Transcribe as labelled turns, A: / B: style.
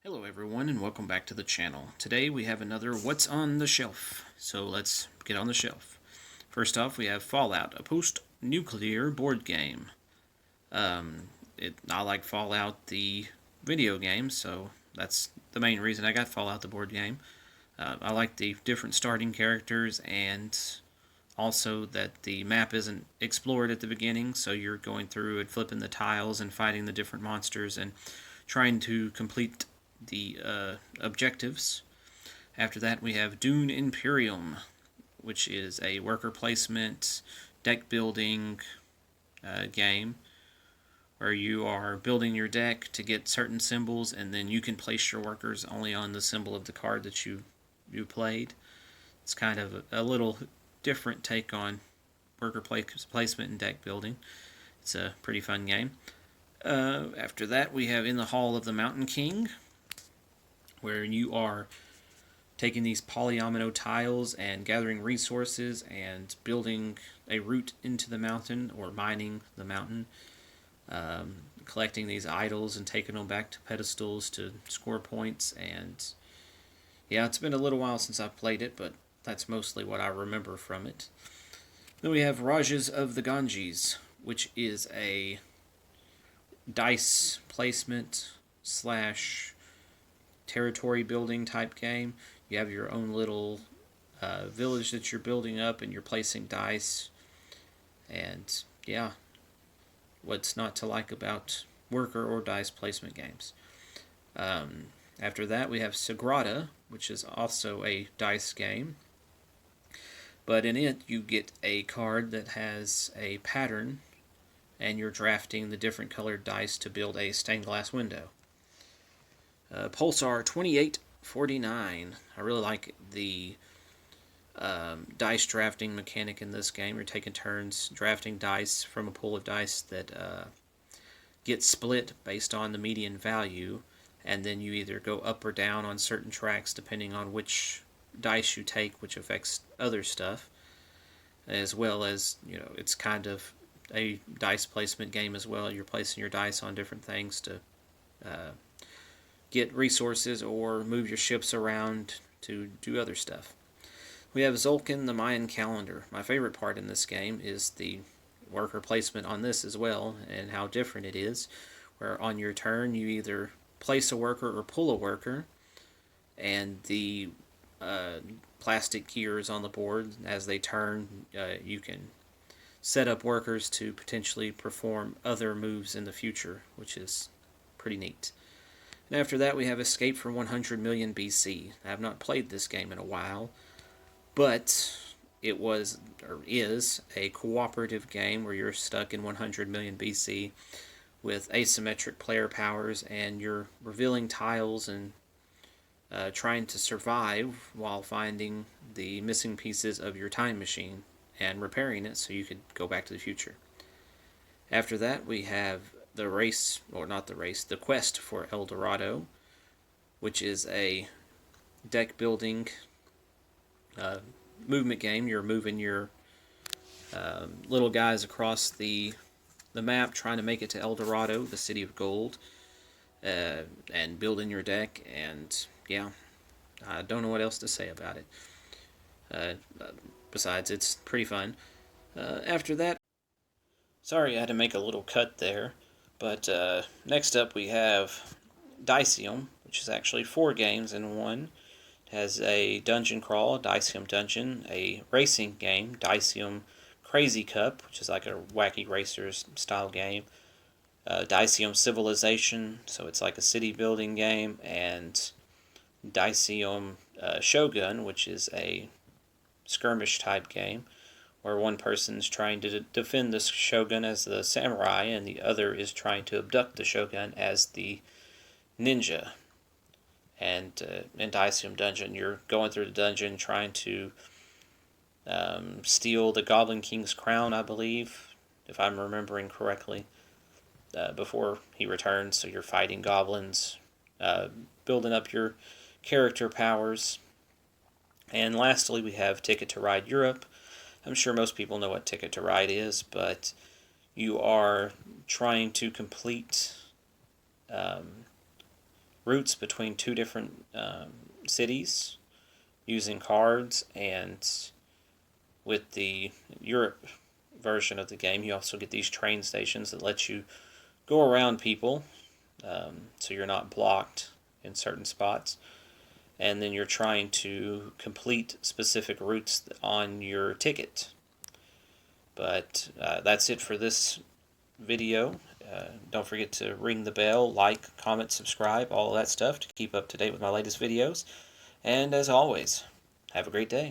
A: Hello everyone and welcome back to the channel. Today we have another What's on the Shelf. So let's get on the shelf. First off we have Fallout, a post-nuclear board game. I like Fallout the video game, so that's the main reason I got Fallout the board game. I like the different starting characters and also that the map isn't explored at the beginning, so you're going through and flipping the tiles and fighting the different monsters and trying to complete the objectives. After that, we have Dune Imperium, which is a worker placement, deck building game where you are building your deck to get certain symbols, and then you can place your workers only on the symbol of the card that you played. It's kind of a little different take on worker placement and deck building. It's a pretty fun game. After that, we have In the Hall of the Mountain King, where you are taking these polyomino tiles and gathering resources and building a route into the mountain or mining the mountain, collecting these idols and taking them back to pedestals to score points. And yeah, it's been a little while since I've played it, but that's mostly what I remember from it. Then we have Rajas of the Ganges, which is a dice placement slash territory building type game. You have your own little village that you're building up and you're placing dice. And yeah, what's not to like about worker or dice placement games? After that, we have Sagrada, which is also a dice game. But in it, you get a card that has a pattern, and you're drafting the different colored dice to build a stained glass window. Pulsar 2849. I really like the dice drafting mechanic in this game. You're taking turns drafting dice from a pool of dice that get split based on the median value, and then you either go up or down on certain tracks depending on which dice you take, which affects other stuff, as well as, it's kind of a dice placement game as well. You're placing your dice on different things to get resources or move your ships around to do other stuff. We have Zulkin, the Mayan calendar. My favorite part in this game is the worker placement on this as well, and how different it is, where on your turn you either place a worker or pull a worker, and the plastic gears on the board, as they turn, you can set up workers to potentially perform other moves in the future, which is pretty neat. And after that, we have Escape from 100 Million BC. I have not played this game in a while, but it was, or is, a cooperative game where you're stuck in 100 million BC with asymmetric player powers, and you're revealing tiles and trying to survive while finding the missing pieces of your time machine and repairing it so you could go back to the future. After that, we have the race, or not the race, the quest for El Dorado, which is a deck building movement game. You're moving your little guys across the map, trying to make it to El Dorado, the city of gold, and building your deck. And yeah, I don't know what else to say about it. Besides, it's pretty fun. After that, sorry I had to make a little cut there, but next up we have Diceum, which is actually 4 games in one. It has a dungeon crawl, Diceum Dungeon, a racing game, Diceum Crazy Cup, which is like a wacky racers style game, Diceum Civilization, so it's like a city building game, and Diceum Shogun, which is a skirmish type game where one person's trying to defend the shogun as the samurai and the other is trying to abduct the shogun as the ninja. And in Diceum Dungeon, you're going through the dungeon trying to steal the Goblin King's crown, I believe, if I'm remembering correctly, before he returns. So you're fighting goblins, building up your character powers. And lastly, we have Ticket to Ride Europe. I'm sure most people know what Ticket to Ride is, but you are trying to complete routes between two different cities using cards, and with the Europe version of the game, you also get these train stations that let you go around people, so you're not blocked in certain spots. And then you're trying to complete specific routes on your ticket. But that's it for this video. Don't forget to ring the bell, like, comment, subscribe, all of that stuff to keep up to date with my latest videos. And as always, have a great day.